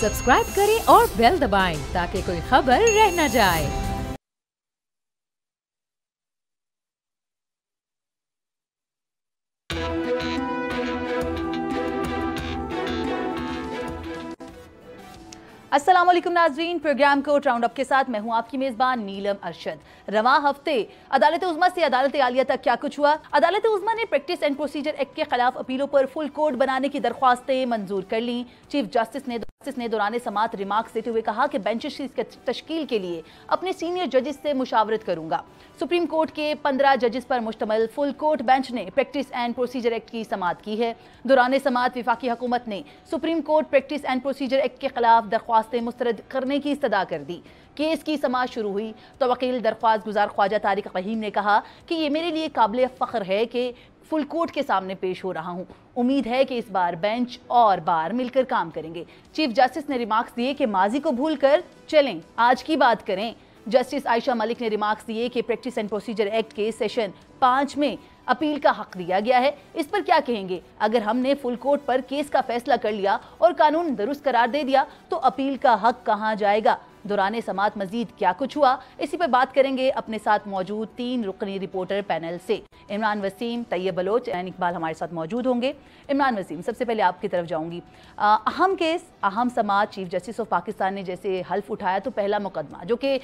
Subscribe करें और bell दबाएं ताकि कोई खबर रह न जाए। अस्सलाम वालेकुम नाज़रीन, प्रोग्राम को राउंड अप के साथ मैं हूं आपकी मेज़बान नीलम अरशद। रवां हफ्ते अदालत उज़्मा से अदालत आलिया तक क्या कुछ हुआ। अदालत उज़्मा ने प्रैक्टिस एंड प्रोसीजर एक्ट के खिलाफ अपीलों पर फुल कोर्ट बनाने की दरख्वास्तें मंजूर कर ली। चीफ जस्टिस ने दौरान समाअत रिमार्क्स देते हुए कहा कि बेंचेस की तश्कील के लिए अपने सीनियर जजेस से मुशावरत करूंगा। सुप्रीम कोर्ट के 15 जजेस पर मुश्तमिल फुल कोर्ट बेंच ने प्रैक्टिस एंड प्रोसीजर एक्ट की समाअत की है। दौरान समाअत वफाकी हुकूमत ने supreme court practice and procedure act के खिलाफ दरख्वास्तें मुस्तरद करने की इस्तदा कर दी। केस की समाअत शुरू हुई तो वकील दरख्वास्त गुजार ख्वाजा तारिक रहीम ने कहा कि ये मेरे लिए काबिल फ़ख्र है कि फुल कोर्ट के सामने पेश हो रहा हूं। उम्मीद है कि इस बार बेंच और बार मिलकर काम करेंगे। चीफ जस्टिस ने रिमार्क्स दिए कि माजी को भूल कर चलें, आज की बात करें। जस्टिस आयशा मलिक ने रिमार्क्स दिए कि प्रैक्टिस एंड प्रोसीजर एक्ट के सेशन 5 में अपील का हक दिया गया है। इस पर क्या कहेंगे? अगर हमने फुल कोर्ट पर केस का फैसला कर लिया और कानून दुरुस्त करार दे दिया तो अपील का हक कहां जाएगा? दौरान समाअत मजीद क्या कुछ हुआ, इसी पर बात करेंगे अपने साथ मौजूद 3 रुकनी रिपोर्टर पैनल से। इमरान वसीम, तैयब बलोच, एन इकबाल हमारे साथ मौजूद होंगे। इमरान वसीम, सबसे पहले आपकी तरफ जाऊंगी। अहम केस, अहम समाअत, चीफ जस्टिस ऑफ पाकिस्तान ने जैसे हल्फ उठाया तो पहला मुकदमा जो कि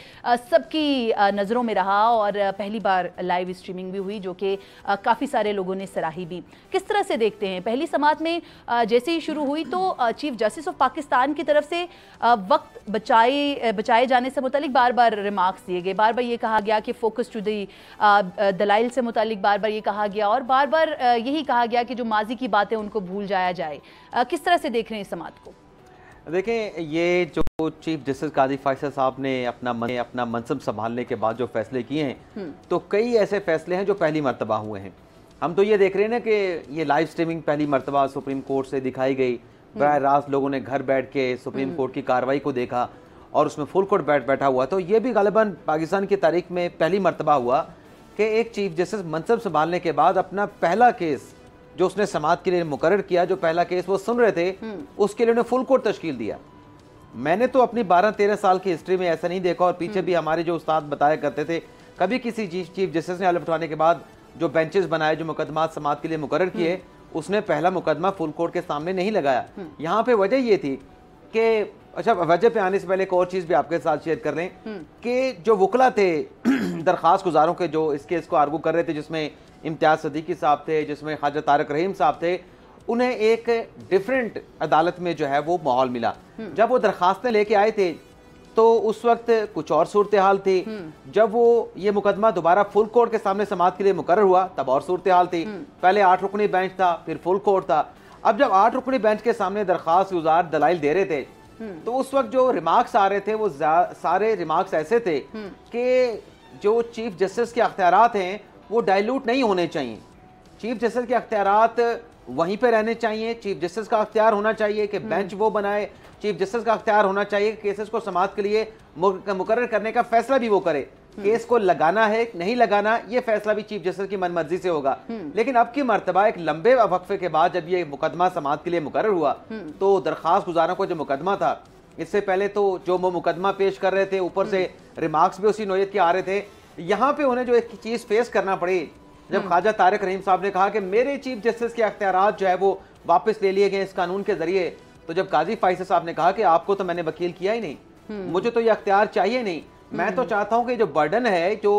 सबकी नज़रों में रहा और पहली बार लाइव स्ट्रीमिंग भी हुई, जो कि काफ़ी सारे लोगों ने सराही भी। किस तरह से देखते हैं? पहली समाअत में जैसे ही शुरू हुई तो चीफ जस्टिस ऑफ पाकिस्तान की तरफ से वक्त बचाए जाने से मुतालिक बार बार रिमार्क्स दिए गए। बार बार ये कहा गया कि फोकस टू दी दलाइल से मुतालिक बार बार ये कहा गया और बार बार यही कहा गया कि जो माजी की बातें उनको भूल जाया जाए। किस तरह से देख रहे हैं इस समाअत को? देखें, ये जो चीफ जस्टिस काजी फैसल साहब ने अपना मनसब संभालने के बाद जो फैसले किए हैं तो कई ऐसे फैसले हैं जो पहली मर्तबा हुए हैं। हम तो ये देख रहे हैं ना कि ये लाइव स्ट्रीमिंग पहली मर्तबा सुप्रीम कोर्ट से दिखाई गई। बराह रास्त लोगों ने घर बैठ के सुप्रीम कोर्ट की कार्रवाई को देखा और उसमें फुल कोर्ट बैठा हुआ। तो ये भी गालिबन पाकिस्तान की तारीख में पहली मर्तबा हुआ कि एक चीफ जस्टिस मनसब संभालने के बाद अपना पहला केस जो उसने समाअत के लिए मुकर्रर किया, जो पहला केस वो सुन रहे थे, उसके लिए उन्हें फुल कोर्ट तश्कील दिया। मैंने तो अपनी 12-13 साल की हिस्ट्री में ऐसा नहीं देखा और पीछे भी हमारे जो उस्ताद बताया करते थे, कभी किसी चीफ जस्टिस ने हल्फ उठाने के बाद जो बेंचेस बनाए, जो मुकदमात समाअत के लिए मुकर्रर किए, उसने पहला मुकदमा फुल कोर्ट के सामने नहीं लगाया। यहाँ पे वजह ये थी कि अच्छा, वजह पे आने से पहले एक और चीज़ भी आपके साथ शेयर कर लें कि जो वकला थे दरख्वास्त गुजारों के जो इस केस को आर्गू कर रहे थे, जिसमें इम्तियाज़ सदीकी साहब थे, जिसमें ख्वाजा तारिक रहीम साहब थे, उन्हें एक डिफरेंट अदालत में जो है वो माहौल मिला। जब वो दरख्वास्तें लेके आए थे तो उस वक्त कुछ और सूरत हाल थी। जब वो ये मुकदमा दोबारा फुल कोर्ट के सामने समाअत के लिए मुकर्रर हुआ तब और सूरत हाल थी। पहले 8 रुकनी बेंच था, फिर फुल कोर्ट था। अब जब 8 रुकनी बेंच के सामने दरख्वास्त गुजार दलाइल दे रहे थे तो उस वक्त जो रिमार्क्स आ रहे थे वो सारे रिमार्क्स ऐसे थे कि जो चीफ जस्टिस के अख्तियारात हैं वो डाइल्यूट नहीं होने चाहिए। चीफ जस्टिस के अख्तियारात वहीं पे रहने चाहिए। चीफ जस्टिस का अख्तियार होना चाहिए कि बेंच वो बनाए। चीफ जस्टिस का अख्तियार होना चाहिए कि केसेस को समाअत के लिए मुकर्रर करने का फैसला भी वो करे। केस को लगाना है नहीं लगाना, ये फैसला भी चीफ जस्टिस की मनमर्जी से होगा। लेकिन अब की मर्तबा एक लंबे वक्फे के बाद जब ये मुकदमा समाअत के लिए मुकर्रर हुआ तो दरख्वास्त गुजारों को जो मुकदमा था, इससे पहले तो जो वो मुकदमा पेश कर रहे थे, ऊपर से रिमार्क्स भी उसी नोयत के आ रहे थे। यहाँ पे उन्हें जो एक चीज फेस करना पड़ी जब ख्वाजा तारिक रहीम साहब ने कहा कि मेरे चीफ जस्टिस के अख्तियारात जो है वो वापस ले लिए गए इस कानून के जरिए, तो जब काजी फैसल साहब ने कहा कि आपको तो मैंने वकील किया ही नहीं, मुझे तो ये अख्तियार चाहिए नहीं, मैं तो चाहता हूं कि जो बर्डन है, जो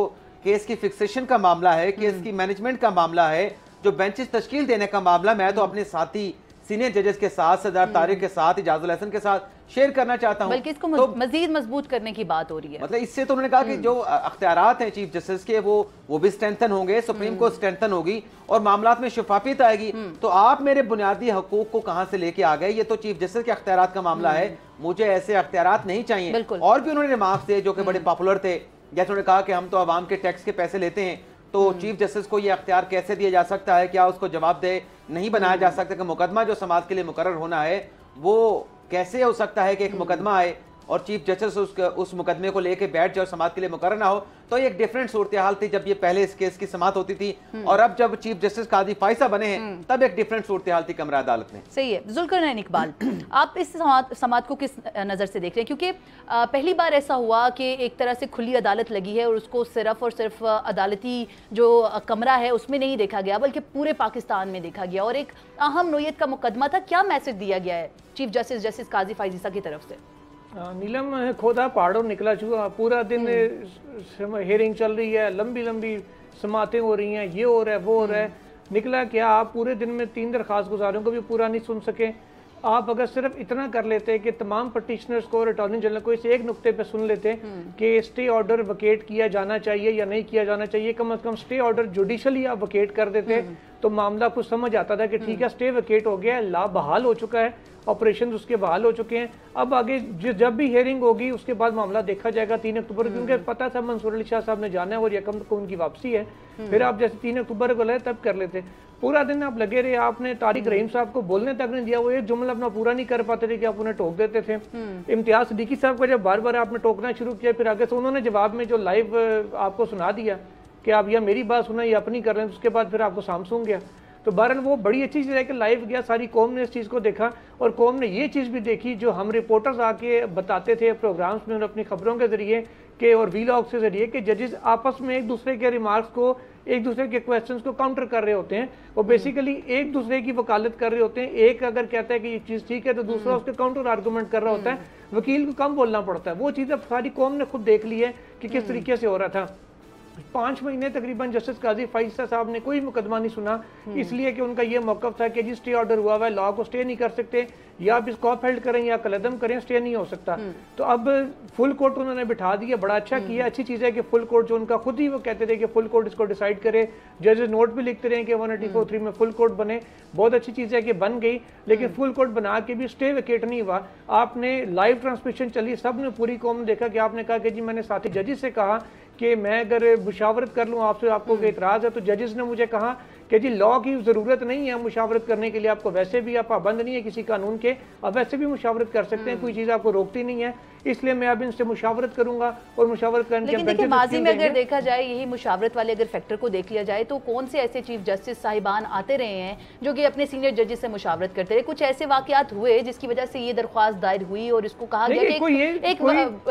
केस की फिक्सेशन का मामला है, केस की मैनेजमेंट का मामला है, जो बेंचेस तश्कील देने का मामला, मैं तो अपने साथी सीनियर जजेस के साथ, सरदार तारिक के साथ, इजाजुल हसन के साथ शेयर करना चाहता हूं। बल्कि इसको तो मजीद मजबूत करने की बात हो रही है। मतलब इससे तो उन्होंने कहा कि जो अख्तियारात हैं चीफ जस्टिस के वो भी स्ट्रेंथन होंगे, सुप्रीम कोर्ट स्ट्रेंथन होगी और मामलात में शफाफियत आएगी। तो आप मेरे बुनियादी हकूक को कहां से लेके आ गए? ये तो चीफ जस्टिस के अख्तियारात का मामला है, मुझे ऐसे अख्तियारात नहीं चाहिए। और भी उन्होंने रिमार्क्स दिए जो कि बड़े पॉपुलर थे। जैसे उन्होंने कहा कि हम तो आवाम के टैक्स के पैसे लेते हैं, तो चीफ जस्टिस को यह अख्तियार कैसे दिया जा सकता है? क्या उसको जवाबदेह नहीं बनाया जा सकता कि मुकदमा जो समाअत के लिए मुकर्रर होना है वो कैसे हो सकता है कि एक मुकदमा आए और चीफ जस्टिस उस मुकदमे को लेके बैठ जाए और समाअत के लिए मुकर्रर ना हो, तो ये एक डिफरेंट सूरत हाल थी जब ये पहले इस केस की समाअत होती थी, और अब जब चीफ जस्टिस काजी फायसा बने हैं तब एक डिफरेंट सूरत हाल थी कमरा अदालत में। सही है। जुल्करनैन इकबाल, आप इस समाअत को किस नज़र से देख रहे हैं? क्योंकि पहली बार ऐसा हुआ कि एक तरह से खुली अदालत लगी है और उसको सिर्फ और सिर्फ अदालती जो कमरा है उसमें नहीं देखा गया बल्कि पूरे पाकिस्तान में देखा गया, और एक अहम नोयत का मुकदमा था। क्या मैसेज दिया गया है चीफ जस्टिस काजी फायसा की तरफ से? नीलम खोदा पहाड़ों निकला चुका, पूरा दिन हेयरिंग चल रही है, लंबी लंबी समातें हो रही हैं, ये हो रहा है वो हो रहा है, निकला क्या? आप पूरे दिन में 3 दरखास्त गुजारों को भी पूरा नहीं सुन सके। आप अगर सिर्फ इतना कर लेते कि तमाम पटिशनर्स को और अटॉर्नी जनरल को इस एक नुक्ते पे सुन लेते कि स्टे ऑर्डर वकेट किया जाना चाहिए या नहीं किया जाना चाहिए, कम से कम स्टे ऑर्डर जुडिशली आप वकेट कर देते तो मामला कुछ समझ आता था कि ठीक है स्टे वकेट हो गया, ला बहाल हो चुका है, ऑपरेशन उसके बहाल हो चुके हैं, अब आगे जब भी हियरिंग होगी उसके बाद मामला देखा जाएगा 3 अक्टूबर, क्योंकि पता था मंसूर अली शाह साहब ने जाना है और यकम को उनकी वापसी है, फिर आप जैसे 3 अक्टूबर को लाए तब कर लेते। पूरा दिन आप लगे रहे, आपने तारिक रहीम साहब को बोलने तक नहीं दिया, वो एक जुमला अपना पूरा नहीं कर पाते थे कि आप उन्हें टोक देते थे। इम्तियाज सिद्दीकी साहब को जब बार बार आपने टोकना शुरू किया, फिर आगे से उन्होंने जवाब में जो लाइव आपको सुना दिया कि आप या मेरी बात सुना या अपनी कर रहे हैं, उसके बाद फिर आपको सामसूंग गया। तो बहरहाल वो बड़ी अच्छी चीज़ है कि लाइव गया, सारी कौम ने इस चीज़ को देखा और कौम ने ये चीज़ भी देखी जो हम रिपोर्टर्स आके बताते थे प्रोग्राम्स में और अपनी खबरों के जरिए के और वीलॉग के जरिए कि जजेस आपस में एक दूसरे के रिमार्क्स को, एक दूसरे के क्वेश्चंस को काउंटर कर रहे होते हैं, वो बेसिकली एक दूसरे की वकालत कर रहे होते हैं। एक अगर कहता है कि ये चीज़ ठीक है तो दूसरा उसके काउंटर आर्गूमेंट कर रहा होता है, वकील को कम बोलना पड़ता है। वो चीज़ अब सारी कौम ने खुद देख ली है कि किस तरीके से हो रहा था। 5 महीने तकरीबन जस्टिस काजी फायसा साहब ने कोई मुकदमा नहीं सुना, इसलिए कि उनका ये मौकफ था कि जी स्टे ऑर्डर हुआ है, लॉ को स्टे नहीं कर सकते, या आप इसको अपहेल्ड करें या कलदम करें, स्टे नहीं हो सकता। तो अब फुल कोर्ट उन्होंने बिठा दिया, बड़ा अच्छा किया, अच्छी चीज़ है कि फुल कोर्ट जो उनका खुद ही वो कहते थे कि फुल कोर्ट इसको डिसाइड करे, जजेस नोट भी लिखते रहे कि 184(3) में फुल कोर्ट बने, बहुत अच्छी चीज़ है कि बन गई, लेकिन फुल कोर्ट बना के भी स्टे वेकेट नहीं हुआ। आपने लाइव ट्रांसमिशन चली, सब ने पूरी कौम ने देखा कि आपने कहा कि जी मैंने साथी जजेस से कहा कि मैं अगर मुशावरत कर लूँ आपसे, आपको एतराज़ है, तो जजेस ने मुझे कहा कि जी लॉ की ज़रूरत नहीं है मुशावरत करने के लिए, आपको वैसे भी आप पाबंद नहीं है किसी कानून के, आप वैसे भी मुशावरत कर सकते हैं, कोई चीज़ आपको रोकती नहीं है, इसलिए मैं अब इनसे मुशावरत करूंगा और मुशावरत करने के लेकिन देखिए माजी में अगर देखा जाए यही मुशावरत वाले अगर फैक्टर को देख लिया जाए तो कौन से ऐसे चीफ जस्टिस साहिबान आते रहे हैं जो कि अपने सीनियर जजेस से मुशावरत करते रहे? कुछ ऐसे वाकयात हुए जिसकी वजह से ये दरख्वास्त दायर हुई और इसको कहा गया कि एक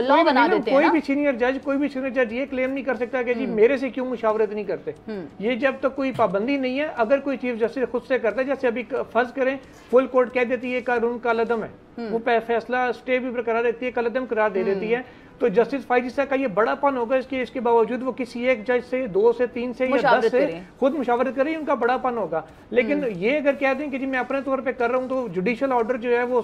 लॉ बना देते हैं। कोई भी सीनियर जज ये क्लेम नहीं कर सकता कि जी मेरे से क्यों मुशावरत नहीं करते, ये जब तक कोई पाबंदी नहीं है। अगर कोई चीफ जस्टिस खुद से करता है, जैसे अभी फर्ज करें फुल कोर्ट कह देती है कानून का कलदम है, वो फैसला स्टे भी बरकरार रहती है, कलदम करार दे देती है, तो जस्टिस फायसा का ये बड़ापन होगा इसके बावजूद वो किसी एक जज से 2 से 3 से या 10 से खुद मुशावरत करें, उनका बड़ापन होगा। लेकिन ये अगर कह दें कि जी मैं अपने तौर पे कर रहा हूँ, तो जुडिशियल ऑर्डर जो है वो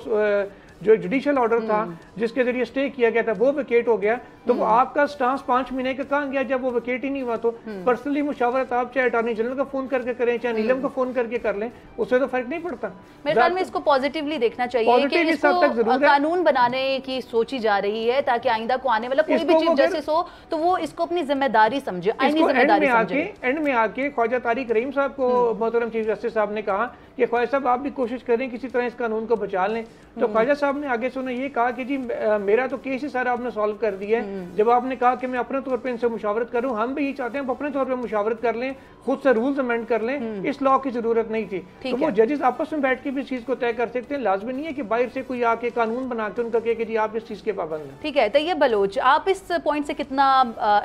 जो जुडिशियल ऑर्डर था जिसके जरिए स्टे किया गया था वो वेकेट हो गया, तो वो आपका स्टांस 5 महीने का कहाँ गया जब वो वेकेट ही नहीं हुआ? तो पर्सनली मुशावरत आप चाहे अटॉर्नी जनरल को फोन करके करें, चाहे नीलम को फोन करके कर लें, उससे तो फर्क नहीं पड़ता। मेरे ख्याल में इसको पॉजिटिवली देखना चाहिए कि इसको कानून बनाने की सोची जा रही है ताकि आइंदा को आने वाला कोई भी चीफ जस्टिस हो तो वो इसको अपनी जिम्मेदारी समझे, आईनी जिम्मेदारी समझे। एंड में आके ख्वाजा तारिक रहीम साहब को मोहतरम चीफ जस्टिस साहब ने कहा कि ख्वाजा साहब आप भी कोशिश करें किसी तरह इस कानून को बचा लें, तो ख्वाजा साहब ने आगे से उन्हें ये कहा कि जी मेरा तो केस ही सारा आपने सॉल्व कर दिया है, जब आपने कहा कि मैं अपने तौर पे इनसे मुशावरत करूं, हम भी ये चाहते हैं अपने तौर पे मुशावरत कर लें, खुद से रूल्स अमेंड कर लें, इस लॉ की जरूरत नहीं थी। तो वो जजेस आपस में बैठ के भी इस चीज को तय कर सकते हैं, लाजमी नहीं है कि बाहर से कोई आके कानून बना के उनका कहे कि जी आप इस चीज के पाबंद हैं। ठीक है, तैयब बलोच आप इस पॉइंट से कितना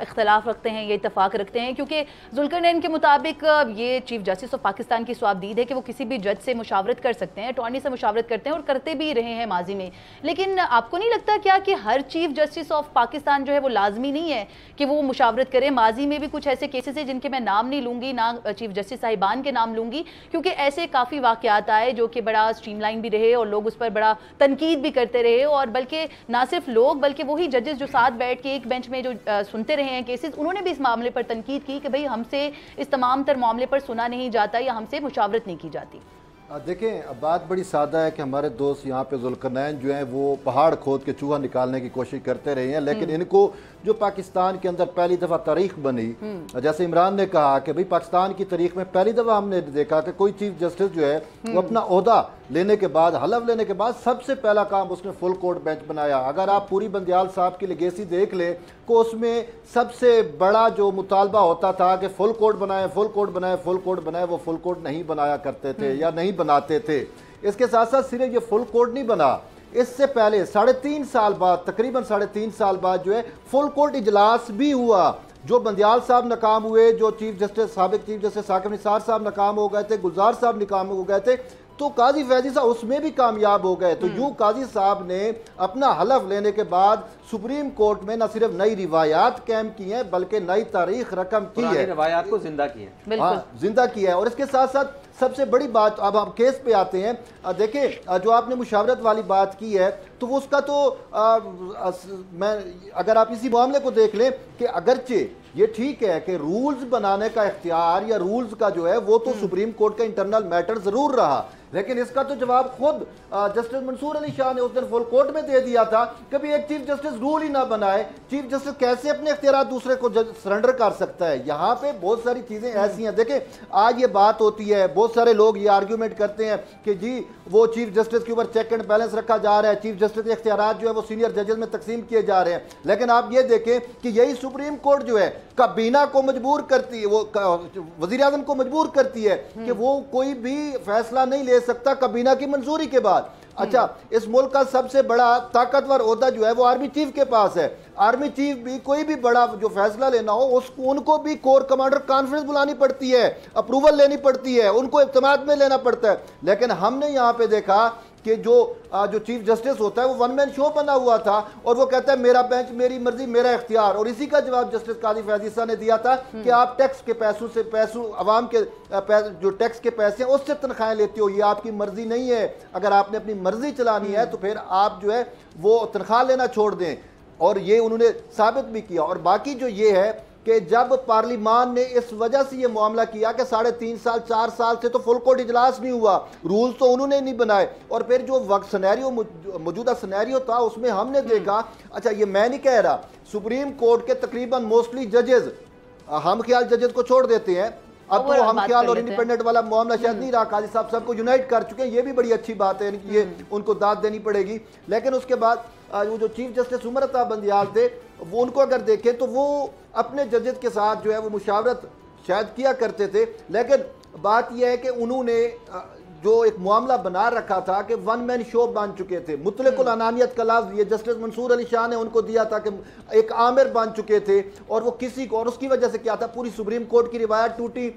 इख्तलाफ रखते हैं, ये इतफाक रखते हैं? क्योंकि जुल्करनैन के मुताबिक ये चीफ जस्टिस ऑफ पाकिस्तान की स्वाबदीद है कि वो किसी भी जज से मुशावरत कर सकते हैं, अटॉर्नी से मुशावरत करते हैं और करते भी रहे हैं माजी में, लेकिन आपको नहीं लगता क्या कि हर चीफ जस्टिस ऑफ पाकिस्तान जो है वो लाजमी नहीं है कि वो मुशावरत करे? माजी में भी कुछ ऐसे केसेस हैं जिनके मैं नाम नहीं लूंगी, ना चीफ जस्टिस साहिबान के नाम लूंगी, क्योंकि ऐसे काफ़ी वाकयात आए जो कि बड़ा स्ट्रीमलाइन भी रहे और लोग उस पर बड़ा तनकीद भी करते रहे, और बल्कि ना सिर्फ लोग बल्कि वही जजेस जो साथ बैठ के एक बेंच में जो सुनते रहे हैं केसेस, उन्होंने भी इस मामले पर तनकीद की कि भाई हमसे इस तमाम तर मामले पर सुना नहीं जाता या हमसे मुशावरत नहीं की जाती। देखें, अब बात बड़ी सादा है कि हमारे दोस्त यहाँ पे जुल्करनैन जो हैं वो पहाड़ खोद के चूहा निकालने की कोशिश करते रहे हैं, लेकिन इनको जो पाकिस्तान के अंदर पहली दफ़ा तारीख बनी, जैसे इमरान ने कहा कि भाई पाकिस्तान की तारीख में पहली दफ़ा हमने देखा कि कोई चीफ जस्टिस जो है वो अपना ओहदा लेने के बाद, हलफ लेने के बाद सबसे पहला काम उसने फुल कोर्ट बेंच बनाया। अगर आप पूरी बंदियाल साहब की लेगेसी देख ले तो उसमें सबसे बड़ा जो मुतालबा होता था कि फुल कोर्ट बनाए, फुल कोर्ट बनाए, फुल कोर्ट बनाए, वो फुल कोर्ट नहीं बनाया करते थे या नहीं बनाते थे। इसके साथ साथ सिर्फ ये फुल कोर्ट नहीं बना, इससे पहले 3.5 साल बाद, तकरीबन 3.5 साल बाद जो है फुल कोर्ट इजलास भी हुआ। जो बंदियाल साहब नाकाम हुए, जो चीफ जस्टिस साबिक चीफ जस्टिस साकिब निसार साहब नाकाम हो गए थे, गुलजार साहब नाकाम हो गए थे, तो काजी फैजी साहब उसमें भी कामयाब हो गए। तो यूं काजी साहब ने अपना हलफ लेने के बाद सुप्रीम कोर्ट में न सिर्फ नई रिवायात कायम की हैं बल्कि नई तारीख रकम की है, रिवायात को जिंदा की है, हाँ जिंदा किया है। और इसके साथ साथ सबसे बड़ी बात, अब हम केस पे आते हैं। देखिए, जो आपने मुशावरत वाली बात की है तो वो उसका तो मैं अगर आप इसी मामले को देख लें कि अगरचे ये ठीक है कि रूल्स बनाने का इख्तियार या रूल्स का जो है वो तो सुप्रीम कोर्ट का इंटरनल मैटर जरूर रहा, लेकिन इसका तो जवाब खुद जस्टिस मंसूर अली शाह ने उस दिन फुल कोर्ट में दे दिया था। कभी एक चीफ जस्टिस रूल ही ना बनाए, चीफ जस्टिस कैसे अपने इख्तियार दूसरे को सरेंडर कर सकता है। यहाँ पे बहुत सारी चीजें ऐसी हैं। देखें, आज ये बात होती है, बहुत सारे लोग ये आर्ग्यूमेंट करते हैं कि जी वो चीफ जस्टिस के ऊपर चेक एंड बैलेंस रखा जा रहा है, चीफ जस्टिस के इख्तियार जो है वो सीनियर जजेस में तकसीम किए जा रहे हैं। लेकिन आप ये देखें कि यही सुप्रीम कोर्ट जो है काबीना को मजबूर करती है, वो वजीर आजम को मजबूर करती है कि वो कोई भी फैसला नहीं ले सकता काबीना की मंजूरी के बाद। अच्छा, इस मुल्क का सबसे बड़ा ताकतवर ओहदा जो है वो आर्मी चीफ के पास है। आर्मी चीफ भी कोई भी बड़ा जो फैसला लेना हो उसको उनको भी कोर कमांडर कॉन्फ्रेंस बुलानी पड़ती है, अप्रूवल लेनी पड़ती है, उनको इत्तेमाद में लेना पड़ता है। लेकिन हमने यहाँ पे देखा कि जो चीफ जस्टिस होता है वो वन मैन शो बना हुआ था और वो कहता है मेरा बेंच, मेरी मर्जी, मेरा इख्तियार। और इसी का जवाब जस्टिस काजी फैजी साहब ने दिया था कि आप टैक्स के पैसों अवाम के जो टैक्स के पैसे हैं उससे तनख्वाहें लेते हो, ये आपकी मर्जी नहीं है। अगर आपने अपनी मर्जी चलानी है तो फिर आप जो है वो तनख्वाह लेना छोड़ दें। और ये उन्होंने साबित भी किया। और बाकी जो ये है कि जब पार्लिमान ने इस वजह से ये मामला किया कि 3.5 साल 4 साल से तो फुल कोर्ट इजलास नहीं हुआ, रूल्स तो उन्होंने नहीं बनाए, और फिर जो वक्त सिनेरियो मौजूदा सिनेरियो था उसमें हमने देखा, अच्छा ये मैं नहीं कह रहा, सुप्रीम कोर्ट के तकरीबन मोस्टली जजेस, हम ख्याल जजेस को छोड़ देते हैं, अब तो हम ख्याल और इंडिपेंडेंट वाला मामला शायद नहीं रहा, काजी साहब सबको यूनाइट कर चुके हैं, ये भी बड़ी अच्छी बात है, ये उनको दाद देनी पड़ेगी। लेकिन उसके बाद वो जो चीफ जस्टिस उमर अता बंदियाल थे, वो उनको अगर देखें तो वो अपने जजेस के साथ जो है वो मुशावरत शायद किया करते थे। लेकिन बात यह है कि उन्होंने जो एक मामला बना रखा था कि वन मैन शो बन चुके थे, मुतलकुल अनानियत का लफ्ज़ ये जस्टिस मंसूर अली शाह ने उनको दिया था कि एक आमिर बन चुके थे, और वो किसी को, और उसकी वजह से क्या था, पूरी सुप्रीम कोर्ट की रिवायत टूटी।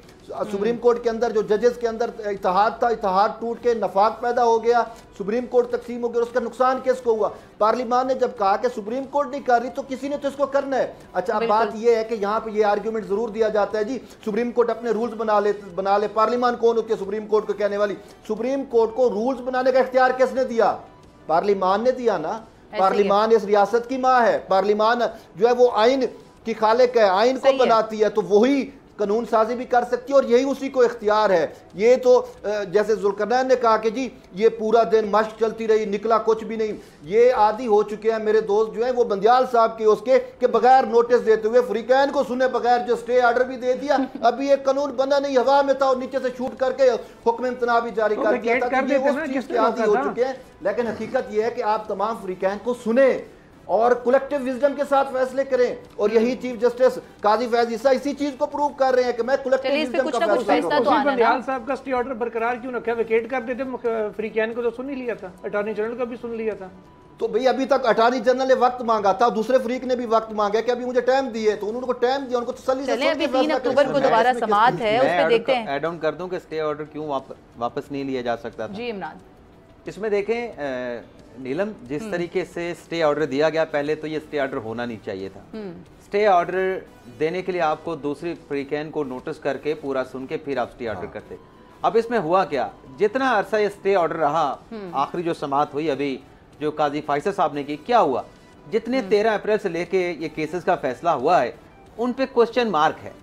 सुप्रीम कोर्ट के अंदर जो जजेस के अंदर इत्तेहाद था, इत्तेहाद टूट के नफाक पैदा हो गया, सुप्रीम कोर्ट तकसीम हो गया, उसका नुकसान किसको हुआ? पार्लिमान ने जब कहा कि सुप्रीम कोर्ट नहीं कर रही तो किसी ने तो इसको करना है। अच्छा, अब बात यह है कि यहाँ पे ये आर्ग्यूमेंट जरूर दिया जाता है जी सुप्रीम कोर्ट अपने रूल्स बना ले। पार्लिमान कौन होती है सुप्रीम कोर्ट को कहने वाली? सुप्रीम कोर्ट को रूल्स बनाने का इख्तियार किसने दिया? पार्लिमान ने दिया ना। पार्लिमान इस रियासत की माँ है, पार्लिमान जो है वो आइन की खालिक है, आइन को बनाती है, तो वही कानून साजी भी कर सकती है, और यही उसी को इख्तियार है। ये तो जैसे जुल्करनैन ने कहा कि जी ये पूरा दिन मश्क चलती रही, निकला कुछ भी नहीं, ये आदी हो चुके हैं मेरे दोस्त जो है वो बंदियाल साहब के उसके कि बगैर नोटिस देते हुए फ्रीकैन को सुने बगैर जो स्टे ऑर्डर भी दे दिया, अभी एक कानून बना नहीं, हवा में था और नीचे से शूट करके हुक्म इम्तना भी जारी कर दिया था। ये उस चीज के आदी हो चुके हैं। लेकिन हकीकत यह है कि आप तमाम फ्रीकैन को सुने और कलेक्टिव विजडम के साथ फैसले करें, और यही चीफ जस्टिस काजी फैजी साहब इसी चीज को प्रूव कर रहे हैं कि मैं कलेक्टिव विजडम का फैसला करूं। बंदियाल साहब का स्टे ऑर्डर बरकरार क्यों रखा? वेकेट कर देते, फ्रीकैन को तो सुन ही लिया था, अटॉर्नी जनरल का भी सुन लिया था। तो भाई अभी तक अटॉर्नी जनरल ने वक्त मांगा था, दूसरे फ्रीक ने भी वक्त मांगा कि अभी मुझे टाइम दिए, तो उन्होंने टाइम दिया, उनको तसल्ली से। अभी 3 अक्टूबर को दोबारा समाअत है, उस पे देखते हैं। ऐड ऑन कर दूं कि स्टे ऑर्डर क्यों वापस नहीं लिया जा सकता था। जी इमरान, इसमें देखें नीलम, जिस तरीके से स्टे ऑर्डर दिया गया, पहले तो ये स्टे ऑर्डर होना नहीं चाहिए था। स्टे ऑर्डर देने के लिए आपको दूसरी फ्रीकैन को नोटिस करके पूरा सुन के फिर आप स्टे ऑर्डर करते। अब इसमें हुआ क्या, जितना अरसा ये स्टे ऑर्डर रहा, आखिरी जो समाअत हुई अभी जो काजी फैसल साहब ने की, क्या हुआ, जितने 13 अप्रैल से लेके ये केसेस का फैसला हुआ है उन पे क्वेश्चन मार्क है।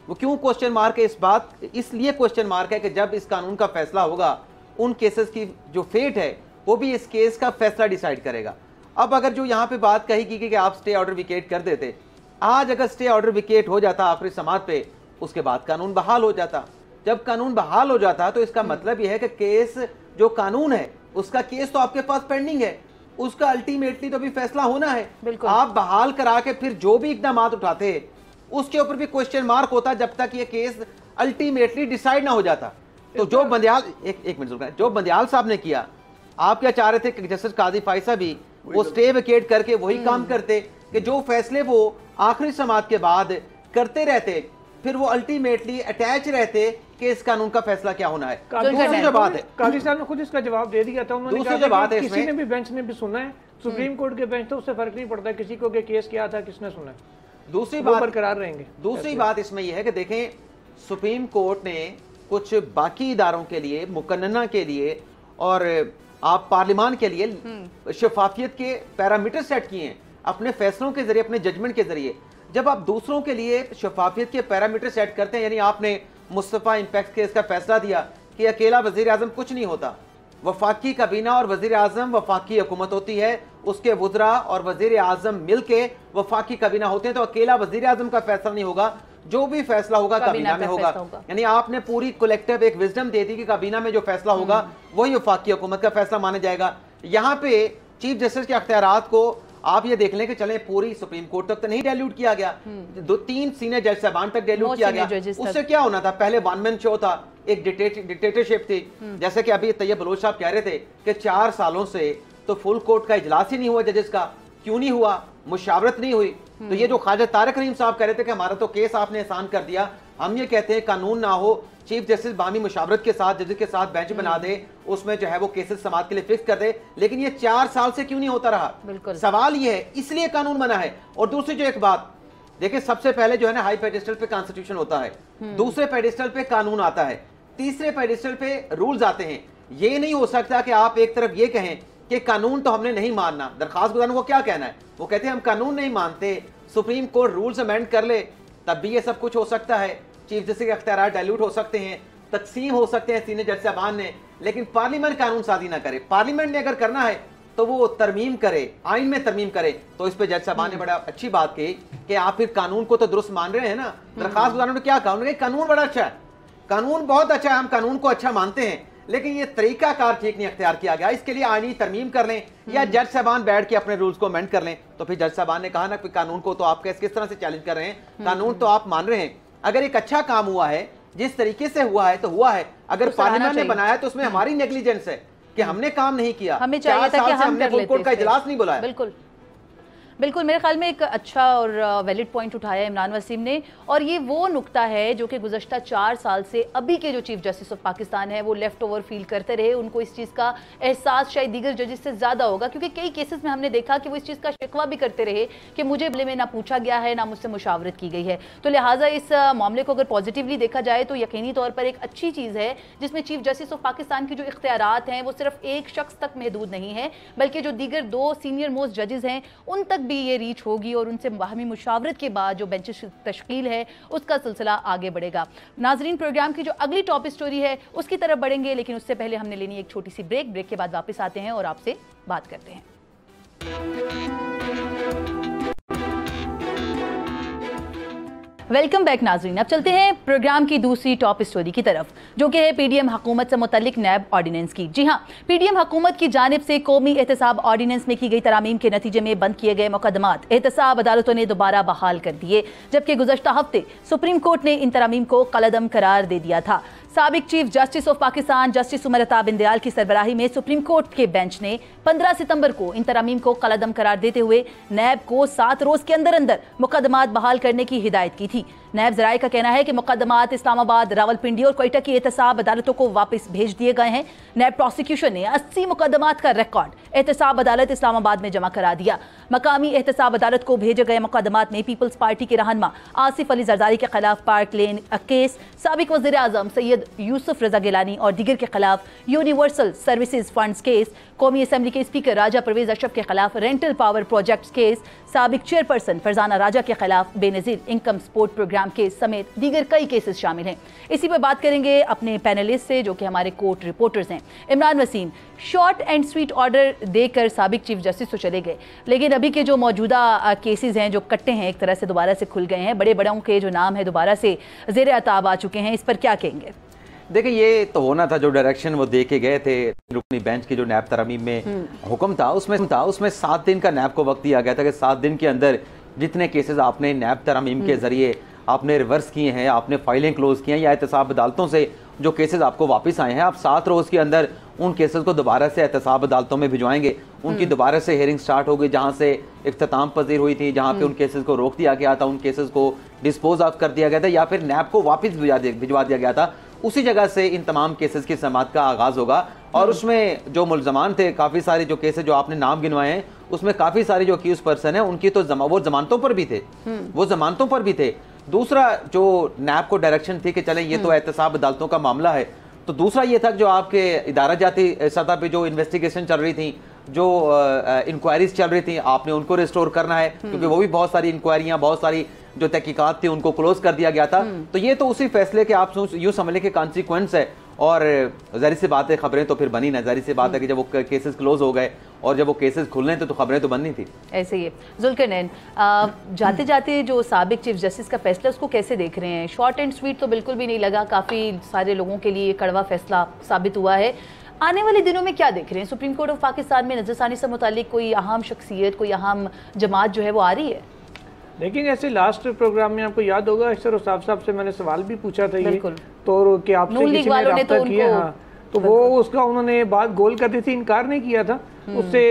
वो क्यों क्वेश्चन मार्क है? इस बात इसलिए क्वेश्चन मार्क है कि जब इस कानून का फैसला होगा उन केसेस की जो फेट है वो भी इस केस का फैसला डिसाइड करेगा। अब अगर जो यहाँ पे बात कही की कि आप स्टे ऑर्डर विकेट कर देते, आज अगर स्टे ऑर्डर विकेट हो जाता आखिरी समात पे, उसके बाद कानून बहाल हो जाता। जब कानून बहाल हो जाता तो इसका मतलब यह है कि केस जो कानून है उसका केस तो आपके पास पेंडिंग है, उसका अल्टीमेटली तो भी फैसला होना है। आप बहाल करा के फिर जो भी इकदाम उठाते उसके ऊपर भी क्वेश्चन मार्क होता जब तक ये केस अल्टीमेटली डिसाइड ना हो जाता। तो जो बंदियाल एक मिनट जो बंदियाल साहब ने किया, आप क्या चाह रहे थे कि जस्टिस काजी फायसा भी वो स्टे विकेट करके वही काम करते कि जो फैसले वो आखिरी समात के बाद करते रहते, फिर वो अल्टीमेटली अटैच रहते कि इस कानून का फैसला क्या होना है। दूसरी जो बात है, काजी साहब ने खुद इसका जवाब दे दिया था। उन्होंने दूसरी जो बात है किसी ने भी बेंच ने भी सुना है, सुप्रीम कोर्ट के बेंच तो उससे फर्क नहीं पड़ता किसी को कि केस क्या था, किसने सुना है, दूसरी बात बरकरार रहेंगे। दूसरी बात इसमें यह है कि देखें, सुप्रीम कोर्ट ने कुछ बाकी इदारों के लिए, मुकन्नना के लिए और आप पार्लिमान के लिए शफाफियत के पैरामीटर सेट किए हैं अपने फैसलों के जरिए, अपने जजमेंट के जरिए। जब आप दूसरों के लिए शफाफियत के पैरामीटर सेट करते हैं, यानी आपने मुस्तफ़ा इम्पैक्ट केस का फैसला दिया कि अकेला वजीर आजम कुछ नहीं होता, वफाकी काबीना और वजीर आजम वफाकी हुकूमत होती है, उसके वज़रा और वजीर आजम मिल के वफाकी काबीना होते हैं, तो अकेला वजीर आजम का फैसला नहीं होगा, जो भी फैसला होगा काबीना में होगा। यानी आपने पूरी कलेक्टिव एक विजडम दे दी कि काबीना में जो फैसला होगा वही वफाकी हुकूमत का फैसला माना जाएगा। यहाँ पे चीफ जस्टिस के अख्तियारात को आप ये देख लें कि चले पूरी सुप्रीम कोर्ट तक तो नहीं डाइल्यूट किया गया, 2-3 सीनियर जज साहबान तक डाइल्यूट किया गया। उससे क्या होना था, पहले वन मैन शो था, एक डिक्टेटरशिप थी। जैसे कि अभी तैयब बलोच साहब कह रहे थे कि 4 सालों से तो फुल कोर्ट का इजलास ही नहीं हुआ जजेस का। क्यों नहीं हुआ? मुशावरत नहीं हुई। तो ये जो ख्वाजा तारिक रहीम साहब कह रहे थे कि हमारा तो केस आपने आसान कर दिया, हम ये कहते हैं कानून ना हो, चीफ जस्टिस बामी मुशावरत के साथ जजेस के साथ बेंच बना दे, उसमें जो है वो केसेस समाज के लिए फिक्स कर दे। लेकिन ये 4 साल से क्यों नहीं होता रहा? सवाल ये है, इसलिए कानून बना है। और दूसरी जो एक बात देखिए, सबसे पहले जो है ना हाई पेडिस्टल पे कॉन्स्टिट्यूशन होता है, दूसरे पेडिस्टल पे कानून आता है, तीसरे पेडिस्टल पे रूल्स आते हैं। ये नहीं हो सकता कि आप एक तरफ ये कहें कि कानून तो हमने नहीं मानना, दरखास्त गुजारने को क्या कहना है, वो कहते हैं हम कानून नहीं मानते, सुप्रीम कोर्ट रूल्स अमेंड कर ले, तब भी ये सब कुछ हो सकता है। चीफ जस्टिस के अख्तियार डाइल्यूट हो सकते हैं, तकसीम हो सकते हैं सीनियर जज साहबान ने, लेकिन पार्लियामेंट कानून साजी ना करे। पार्लियामेंट ने अगर करना है तो वो तरमीम करे, आइन में तरमीम करे। तो इस पे जज साहबान ने बड़ा अच्छी बात कही कि आप फिर कानून को तो दुरुस्त मान रहे हैं ना। दरखास्त गुजारने में क्या कहा उन्होंने, कानून बड़ा अच्छा है, कानून बहुत अच्छा है, हम कानून को अच्छा मानते हैं, लेकिन ये तरीकाकार ठीक नहीं अख्तियार किया गया, इसके लिए आईनी तरमीम कर लें या जज साहबान बैठ के अपने रूल्स को अमेंड कर लें। तो फिर जज साहबान ने कहा ना कि कानून को तो आप किस तरह से चैलेंज कर रहे हैं, कानून तो आप मान रहे हैं। अगर एक अच्छा काम हुआ है, जिस तरीके से हुआ है तो हुआ है, अगर पार्लियामेंट ने बनाया तो उसमें हमारी नेग्लिजेंस है कि हमने काम नहीं किया, हमें चाहिए था कि हमने फुल कोर्ट का इजलास नहीं बुलाया। बिल्कुल बिल्कुल, मेरे ख्याल में एक अच्छा और वैलिड पॉइंट उठाया इमरान वसीम ने, और ये वो नुक्ता है जो कि गुज़श्ता 4 साल से अभी के जो चीफ जस्टिस ऑफ पाकिस्तान है वो लेफ्ट ओवर फील करते रहे। उनको इस चीज़ का एहसास शायद दीगर जजेस से ज़्यादा होगा, क्योंकि कई केसेस में हमने देखा कि वो इस चीज़ का शिकवा भी करते रहे कि मुझे बले में ना पूछा गया है, ना मुझसे मुशावरत की गई है। तो लिहाजा इस मामले को अगर पॉजिटिवली देखा जाए तो यकीनी तौर पर एक अच्छी चीज़ है, जिसमें चीफ जस्टिस ऑफ पाकिस्तान की जो इख्तियारात हैं वो सिर्फ एक शख्स तक महदूद नहीं है, बल्कि जो दीगर 2 सीनियर मोस्ट जजेस हैं उन तक भी ये रीच होगी, और उनसे बाहमी मुशावरत के बाद जो बेंच तश्कील है उसका सिलसिला आगे बढ़ेगा। नाजरीन, प्रोग्राम की जो अगली टॉप स्टोरी है उसकी तरफ बढ़ेंगे, लेकिन उससे पहले हमने लेनी एक छोटी सी ब्रेक के बाद वापस आते हैं और आपसे बात करते हैं। वेलकम बैक नाजरीन, अब चलते हैं प्रोग्राम की दूसरी टॉप स्टोरी की तरफ, जो कि है पीडीएम हुकूमत से मुतल्लिक नैब ऑर्डिनेंस की। जी हाँ, पीडीएम हुकूमत की जानिब से कौमी एहतसाब ऑर्डिनेंस में की गई तरामीम के नतीजे में बंद किए गए मुकदमात एहतसाब अदालतों ने दोबारा बहाल कर दिए, जबकि गुज़श्ता हफ्ते सुप्रीम कोर्ट ने इन तरामीम को कलअदम करार दे दिया था। साबिक chief justice of Pakistan justice Umar Ata बिन दयाल की सरबराही में सुप्रीम कोर्ट के बेंच ने 15 सितंबर को इन तरामीम को कलअदम करार देते हुए नैब को 7 रोज के अंदर अंदर मुकदमात बहाल करने की हिदायत की थी। नैब ज़राए का कहना है कि मुकदमात इस्लामाबाद, रावलपिंडी और कोयटा की एहतसाब अदालतों को वापस भेज दिए गए हैं। नैब प्रोसिक्यूशन ने 80 मुकदमात का रिकॉर्ड एहतसाब अदालत इस्लामाबाद में जमा करा दिया। मकामी एहतसाब अदालत को भेजे गए मुकदमात में पीपल्स पार्टी के रहनुमा आसिफ अली जरदारी के खिलाफ पार्क लेन केस, साबिक वज़ीर आज़म सैयद यूसुफ रजा गिलानी और दीगर के खिलाफ यूनिवर्सल सर्विसेज फंड्स केस, कौमी असम्बली के स्पीकर राजा परवेज अशरफ के खिलाफ रेंटल पावर प्रोजेक्ट्स केस, साबिक चेयरपर्सन फरजाना राजा के खिलाफ Benazir income support programme scam case समेत दीगर कई केसेस शामिल हैं। इसी पर बात करेंगे अपने पैनलिस्ट से जो कि हमारे कोर्ट रिपोर्टर्स हैं। Imran Waseem, short and sweet order देकर साबिक चीफ जस्टिस तो चले गए, लेकिन अभी के जो मौजूदा केसेस हैं जो कट्टे हैं एक तरह से दोबारा से खुल गए हैं, बड़े बड़ों के जो नाम है दोबारा से ज़ेर अताब आ चुके हैं, इस पर क्या कहेंगे? देखिए, ये तो होना था, जो डायरेक्शन वो दे के गए थे रुकनी बेंच की जो नैब तरमीम में हुक्म था उसमें 7 दिन का नैब को वक्त दिया गया था कि 7 दिन के अंदर जितने केसेस आपने नैब तरमीम के जरिए आपने रिवर्स किए हैं, आपने फाइलें क्लोज की हैं या एहतसाब अदालतों से जो केसेस आपको वापस आए हैं, आप 7 रोज़ के अंदर उन केसेस को दोबारा से एहतसाब अदालतों में भिजवाएंगे। उनकी दोबारा से हेयरिंग स्टार्ट होगी, जहाँ से इख्तिताम पजीर हुई थी, जहाँ पे उन केसेस को रोक दिया गया था, उन केसेस को डिस्पोज ऑफ कर दिया गया था या फिर नैब को वापस भिजवा दिया गया था, उसी जगह से इन तमाम केसेस की समाअत का आगाज़ होगा। और उसमें जो मुल्ज़मान थे, काफ़ी सारे जो केसेस जो आपने नाम गिनवाए हैं, उसमें काफ़ी सारे जो अक्यूज पर्सन हैं उनकी तो वो जमानतों पर भी थे, वो जमानतों पर भी थे। दूसरा जो नैब को डायरेक्शन थी कि चलें ये तो एहतसाब अदालतों का मामला है, तो दूसरा ये था जो आपके इदारा जाती सतह पे जो इन्वेस्टिगेशन चल रही थी, जो इंक्वायरीज चल रही थी, आपने उनको रिस्टोर करना है, क्योंकि वो भी बहुत सारी इंक्वायरियां, बहुत सारी जो तहकीकात थी उनको क्लोज कर दिया गया था। तो ये तो उसी फैसले के आप यूँ समझ लें कि कॉन्सिक्वेंस है। और जाहिर सी बात है, खबरें तो फिर बनी ना, जाहिर सी बात है कि जब वो केसेस क्लोज हो गए और जब वो केसेस खुलने थे तो खबरें तो बननी थी। ऐसे ही जुल्करनैन, जाते जाते जो साबिक चीफ जस्टिस का फैसला उसको कैसे देख रहे हैं? शॉर्ट एंड स्वीट तो बिल्कुल भी नहीं लगा, काफ़ी सारे लोगों के लिए कड़वा फैसला साबित हुआ है। आने वाले दिनों में क्या देख रहे हैं? सुप्रीम कोर्ट ऑफ पाकिस्तान में नजरसानी से मुतालिक कोई अहम शख्सियत, कोई अहम जमात जो है वो आ रही है? लेकिन ऐसे लास्ट प्रोग्राम में आपको याद होगा अशर साहब से मैंने सवाल भी पूछा था ये तो कि आपसे किसी ने रब्ता किया, हाँ, तो वो उसका उन्होंने बात गोल कर दी थी, इनकार नहीं किया था उससे।